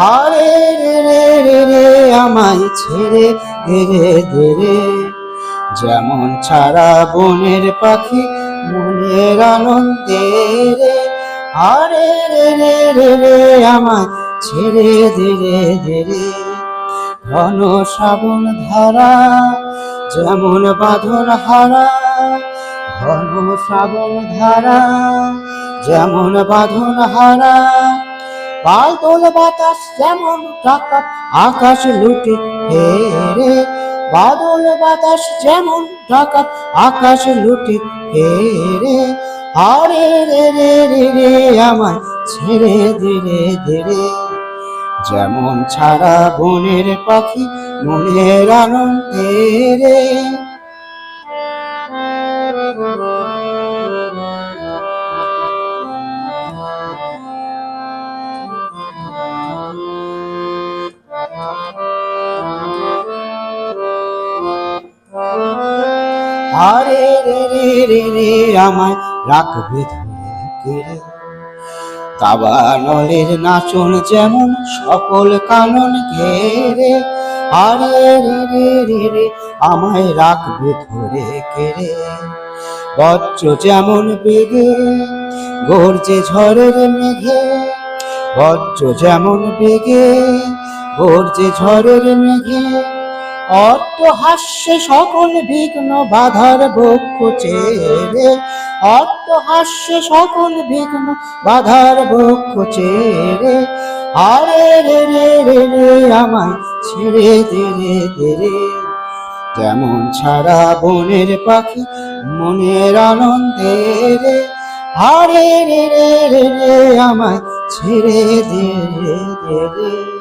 আরে রে রে রে রে আমায় ছেড়ে দে রে দে রে, যেমন ছাড়া বনের পাখি মনের আনন্দে রে। আরে রে রে রে রে আমায় ছেড়ে দে রে দে রে, ঘন শ্রাবণ ধারা যেমন বাঁধন হারা, ঘন শ্রাবণ ধারা যেমন বাঁধন হারা, বাদল বাতাস যেমন টাকা আকাশ লুটে ফেরে, বাদল বাতাস যেমন টাকা আকাশ লুটে ফেরে। আরে রে রে রে রে আমায় ছেড়ে দে রে দে রে, যেমন ছাড়া বনের পাখি মনের আনন্দে রে। আরে রে রে রে রে আমায় রাখবে ধরে কেড়ে, দাবানলের নাচন যেমন সকল কানন ঘেরে। আরে রে রে রে রে আমায় রাখবে ধরে কেড়ে, বজ্র যেমন বেগে গর্জে ঝড়ের মেঘে, বজ্র যেমন বেগে গর্জে ঝড়ের মেঘে, অট্টহাস্যে সকল বিঘ্ন বাধার বক্ষ চেরে, অট্টহাস্যে সকল বিঘ্ন বাধার বক্ষ চেরে। আরে রে রে রে রে আমায় ছেড়ে দে রে দে রে, যেমন ছাড়া বনের পাখি মনের আনন্দে রে। আরে রে রে রে রে আমায় ছেড়ে দে রে দে রে।